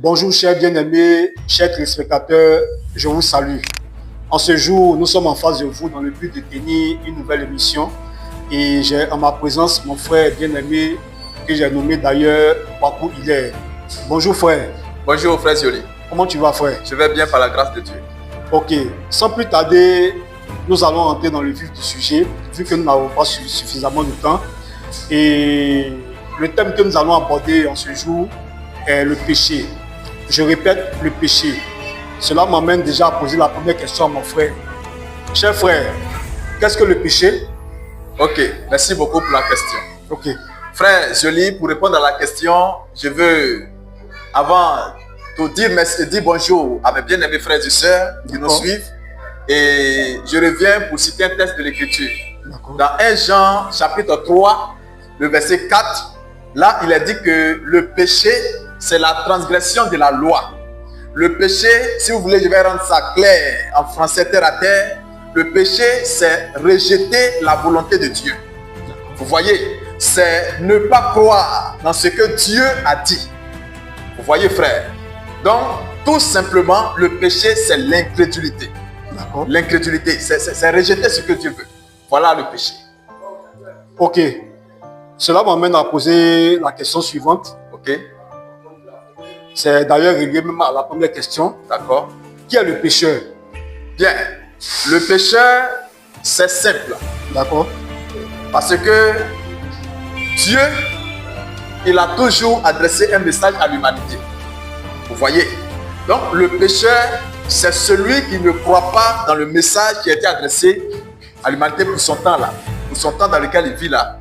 Bonjour chers bien-aimés, chers téléspectateurs, je vous salue. En ce jour, nous sommes en face de vous dans le but de tenir une nouvelle émission. Et j'ai en ma présence mon frère bien-aimé que j'ai nommé d'ailleurs Wakou Hilaire. Bonjour frère. Bonjour frère Zioli. Comment tu vas frère? Je vais bien par la grâce de Dieu. Ok, sans plus tarder, nous allons entrer dans le vif du sujet, vu que nous n'avons pas suffisamment de temps. Et le thème que nous allons aborder en ce jour est le péché. Je répète, le péché. Cela m'amène déjà à poser la première question à mon frère. Cher frère, qu'est-ce que le péché? Ok, merci beaucoup pour la question. Ok. Frère Zioli, pour répondre à la question, je veux, avant de dire merci, dire bonjour à mes bien-aimés frères et sœurs qui nous suivent. Et je reviens pour citer un texte de l'Écriture. Dans 1 Jean chapitre 3, le verset 4, là il est dit que le péché, c'est la transgression de la loi. Le péché, si vous voulez, je vais rendre ça clair en français terre à terre. Le péché, c'est rejeter la volonté de Dieu. Vous voyez, c'est ne pas croire dans ce que Dieu a dit. Vous voyez, frère. Donc, tout simplement, le péché, c'est l'incrédulité. L'incrédulité, c'est rejeter ce que Dieu veut. Voilà le péché. Ok. Cela m'amène à poser la question suivante. Ok. C'est d'ailleurs relié même à la première question. D'accord. Qui est le pécheur? Bien. Le pécheur, c'est simple. D'accord. Parce que Dieu, il a toujours adressé un message à l'humanité. Vous voyez? Donc, le pécheur, c'est celui qui ne croit pas dans le message qui a été adressé à l'humanité pour son temps là, pour son temps dans lequel il vit là.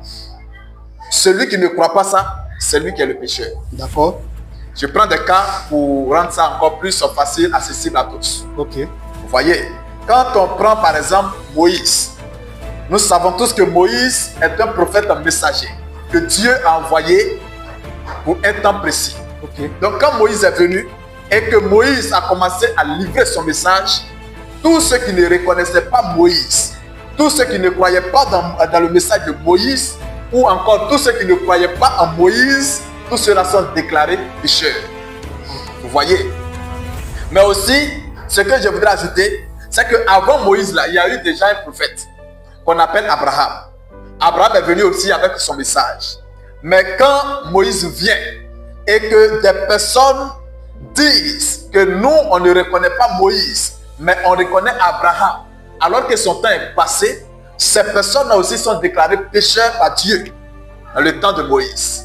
Celui qui ne croit pas ça, c'est lui qui est le pécheur. D'accord. Je prends des cas pour rendre ça encore plus facile, accessible à tous. Ok. Vous voyez, quand on prend par exemple Moïse, nous savons tous que Moïse est un prophète messager que Dieu a envoyé pour un temps précis. Ok. Donc quand Moïse est venu et que Moïse a commencé à livrer son message, tous ceux qui ne reconnaissaient pas Moïse, tous ceux qui ne croyaient pas dans le message de Moïse, ou encore tous ceux qui ne croyaient pas en Moïse, tous ceux-là sont déclarés pécheurs. Vous voyez? Mais aussi, ce que je voudrais ajouter, c'est qu'avant Moïse, là, il y a eu déjà un prophète qu'on appelle Abraham. Abraham est venu aussi avec son message. Mais quand Moïse vient et que des personnes disent que nous, on ne reconnaît pas Moïse, mais on reconnaît Abraham, alors que son temps est passé, ces personnes-là aussi sont déclarées pécheurs par Dieu dans le temps de Moïse.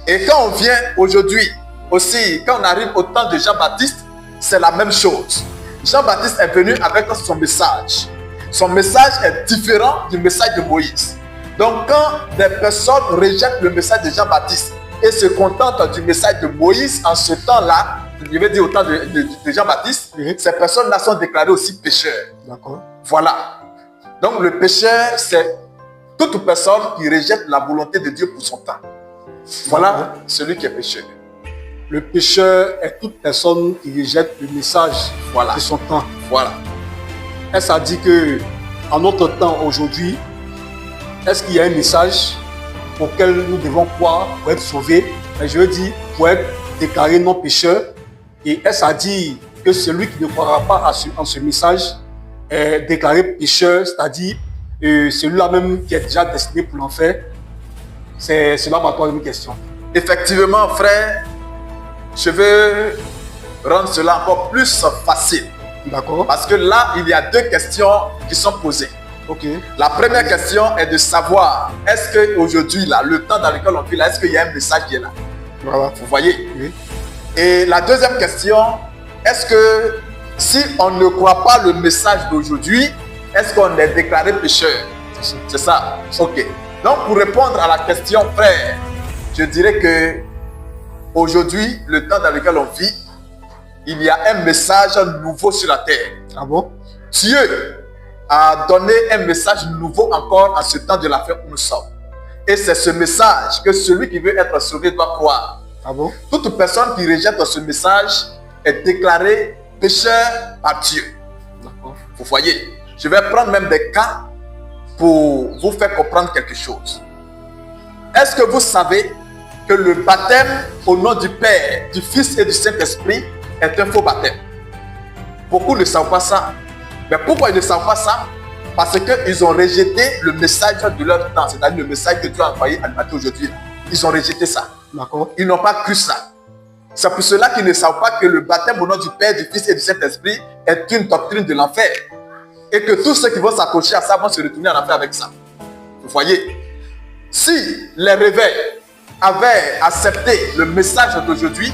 Et quand on vient aujourd'hui, aussi, quand on arrive au temps de Jean-Baptiste, c'est la même chose. Jean-Baptiste est venu avec son message. Son message est différent du message de Moïse. Donc quand des personnes rejettent le message de Jean-Baptiste et se contentent du message de Moïse en ce temps-là, je vais dire au temps de Jean-Baptiste, ces personnes-là sont déclarées aussi pécheurs. D'accord. Voilà. Donc le pécheur, c'est toute personne qui rejette la volonté de Dieu pour son temps. Voilà celui qui est pécheur. Le pécheur est toute personne qui rejette le message de son temps. Voilà. Est-ce ça dit que en notre temps aujourd'hui, est-ce qu'il y a un message auquel nous devons croire pour être sauvés? Je veux dire, pour être déclaré non pécheur. Et est-ce ça dit que celui qui ne croira pas en ce message est déclaré pécheur, c'est-à-dire celui-là même qui est déjà destiné pour l'enfer? C'est cela ma troisième question. Effectivement, frère, je veux rendre cela encore plus facile. D'accord. Parce que là, il y a deux questions qui sont posées. Ok. La première question est de savoir, est-ce qu'aujourd'hui, là, le temps dans lequel on vit là, est-ce qu'il y a un message qui est là? Voilà. Vous voyez? Oui. Et la deuxième question, est-ce que si on ne croit pas le message d'aujourd'hui, est-ce qu'on est déclaré pécheur? C'est ça. Ok. Donc, pour répondre à la question, frère, je dirais que aujourd'hui, le temps dans lequel on vit, il y a un message nouveau sur la terre. Ah bon? Dieu a donné un message nouveau encore en ce temps de la fin où nous sommes. Et c'est ce message que celui qui veut être sauvé doit croire. Ah bon? Toute personne qui rejette ce message est déclarée pécheur par Dieu. D'accord. Vous voyez, je vais prendre même des cas pour vous faire comprendre quelque chose. Est-ce que vous savez que le baptême au nom du Père, du Fils et du Saint-Esprit est un faux baptême. Beaucoup ne savent pas ça. Mais pourquoi ils ne savent pas ça? Parce qu'ils ont rejeté le message de leur temps, c'est-à-dire le message que Dieu a envoyé à Matthieu aujourd'hui. Ils ont rejeté ça. D'accord. Ils n'ont pas cru ça. C'est pour cela qu'ils ne savent pas que le baptême au nom du Père, du Fils et du Saint-Esprit est une doctrine de l'enfer. Et que tous ceux qui vont s'accrocher à ça vont se retourner en enfer avec ça. Vous voyez? Si les réveils avaient accepté le message d'aujourd'hui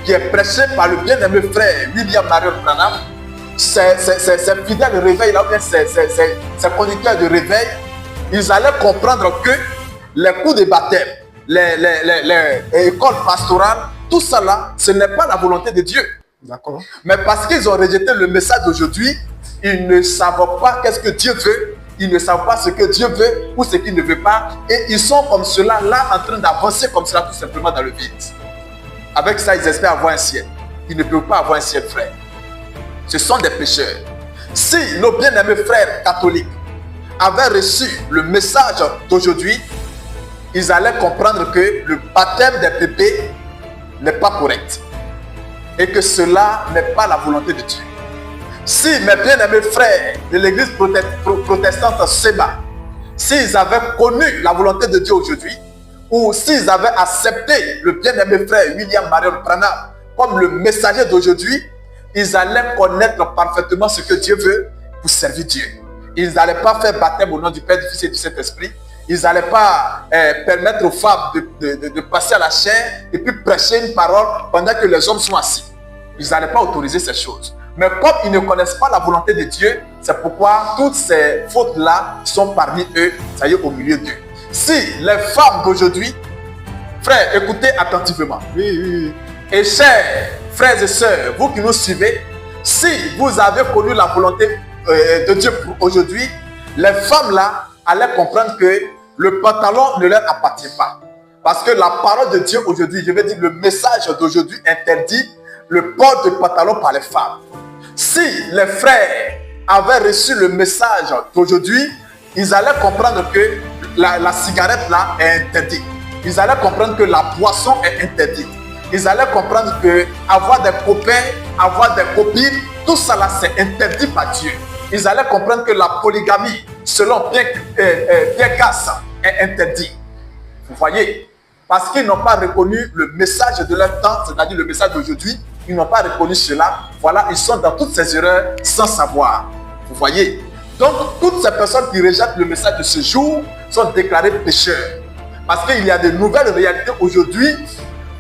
qui est prêché par le bien-aimé frère William Marion Branham, ces fidèles de réveil, là, ces conducteurs de réveil, ils allaient comprendre que les coups de baptême, les écoles pastorales, tout ça là, ce n'est pas la volonté de Dieu. D'accord. Mais parce qu'ils ont rejeté le message d'aujourd'hui, ils ne savent pas qu'est-ce que Dieu veut, ils ne savent pas ce que Dieu veut ou ce qu'il ne veut pas, et ils sont comme cela là en train d'avancer comme cela tout simplement dans le vide. Avec ça, ils espèrent avoir un ciel. Ils ne peuvent pas avoir un ciel, frère. Ce sont des pécheurs. Si nos bien-aimés frères catholiques avaient reçu le message d'aujourd'hui, ils allaient comprendre que le baptême des bébés n'est pas correct et que cela n'est pas la volonté de Dieu. Si mes bien-aimés frères de l'église protestante Seba, s'ils avaient connu la volonté de Dieu aujourd'hui, ou s'ils avaient accepté le bien-aimé frère William Marion Branham comme le messager d'aujourd'hui, ils allaient connaître parfaitement ce que Dieu veut pour servir Dieu. Ils n'allaient pas faire baptême au nom du Père, du Fils et du Saint-Esprit. Ils n'allaient pas permettre aux femmes de passer à la chair et puis prêcher une parole pendant que les hommes sont assis. Ils n'allaient pas autoriser ces choses. Mais comme ils ne connaissent pas la volonté de Dieu, c'est pourquoi toutes ces fautes-là sont parmi eux, ça y est, au milieu d'eux. Si les femmes d'aujourd'hui, frères, écoutez attentivement. Oui. Et chers frères et sœurs, vous qui nous suivez, si vous avez connu la volonté de Dieu pour aujourd'hui, les femmes là allaient comprendre que le pantalon ne leur appartient pas. Parce que la parole de Dieu aujourd'hui, je vais dire le message d'aujourd'hui interdit le port de pantalon par les femmes. Si les frères avaient reçu le message d'aujourd'hui, ils allaient comprendre que la cigarette là est interdite. Ils allaient comprendre que la boisson est interdite. Ils allaient comprendre que avoir des copains, avoir des copines, tout ça là c'est interdit par Dieu. Ils allaient comprendre que la polygamie, selon Pierre Casse, est interdit. Vous voyez? Parce qu'ils n'ont pas reconnu le message de leur temps, c'est-à-dire le message d'aujourd'hui. Ils n'ont pas reconnu cela. Voilà, ils sont dans toutes ces erreurs sans savoir. Vous voyez? Donc, toutes ces personnes qui rejettent le message de ce jour sont déclarées pécheurs. Parce qu'il y a de nouvelles réalités aujourd'hui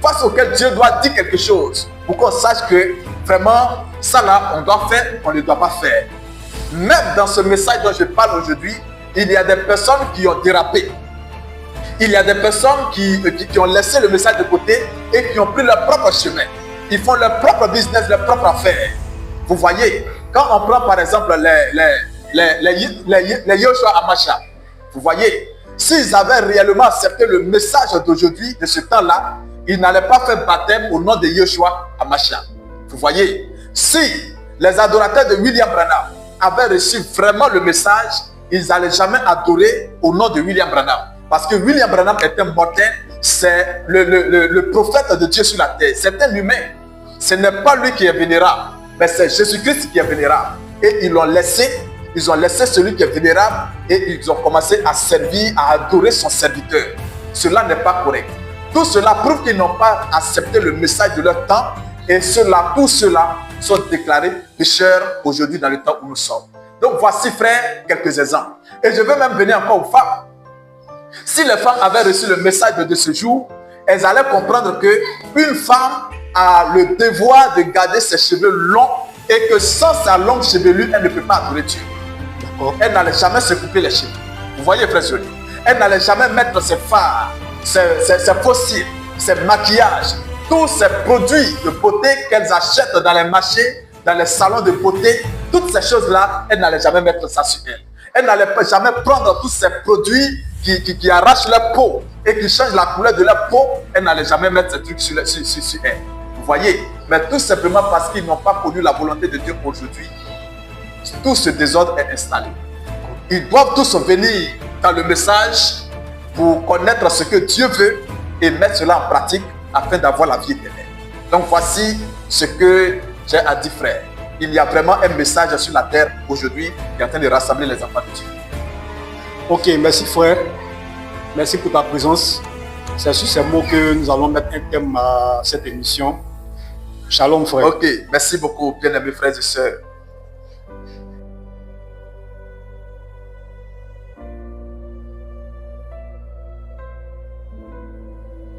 face auxquelles Dieu doit dire quelque chose. Pour qu'on sache que vraiment, ça là, on doit faire, on ne doit pas faire. Même dans ce message dont je parle aujourd'hui, il y a des personnes qui ont dérapé. Il y a des personnes qui ont laissé le message de côté et qui ont pris leur propre chemin. Ils font leur propre business, leur propre affaire. Vous voyez, quand on prend par exemple les Yoshua Amasha, vous voyez, s'ils avaient réellement accepté le message d'aujourd'hui, de ce temps-là, ils n'allaient pas faire baptême au nom de Yoshua Amasha. Vous voyez, si les adorateurs de William Branham avaient reçu vraiment le message, ils n'allaient jamais adorer au nom de William Branham. Parce que William Branham est un mortel, c'est le prophète de Dieu sur la terre, c'est un humain. Ce n'est pas lui qui est vénérable, mais c'est Jésus-Christ qui est vénérable. Et ils ont laissé celui qui est vénérable et ils ont commencé à servir, à adorer son serviteur. Cela n'est pas correct. Tout cela prouve qu'ils n'ont pas accepté le message de leur temps et tous ceux-là sont déclarés pécheurs aujourd'hui dans le temps où nous sommes. Donc voici, frères, quelques exemples. Et je veux même venir encore aux femmes. Si les femmes avaient reçu le message de ce jour, elles allaient comprendre qu'une femme a le devoir de garder ses cheveux longs et que sans sa longue chevelure, elle ne peut pas adorer Dieu. Elle n'allait jamais se couper les cheveux. Vous voyez, frère Jolie? Elle n'allait jamais mettre ses fards, ses fossiles, ses maquillages, tous ces produits de beauté qu'elles achètent dans les marchés, dans les salons de beauté, toutes ces choses-là, elle n'allait jamais mettre ça sur elle. Elle n'allait jamais prendre tous ces produits qui arrachent leur peau et qui changent la couleur de leur peau. Elle n'allait jamais mettre ces trucs sur elle. Vous voyez? Mais tout simplement parce qu'ils n'ont pas connu la volonté de Dieu aujourd'hui, tout ce désordre est installé. Ils doivent tous venir dans le message pour connaître ce que Dieu veut et mettre cela en pratique afin d'avoir la vie éternelle. Donc voici ce que j'ai à dire, frère. Il y a vraiment un message sur la terre aujourd'hui qui est en train de rassembler les enfants de Dieu. Ok, merci frère. Merci pour ta présence. C'est sur ces mots que nous allons mettre un thème à cette émission. Shalom frère. Ok, merci beaucoup, bien-aimés frères et sœurs.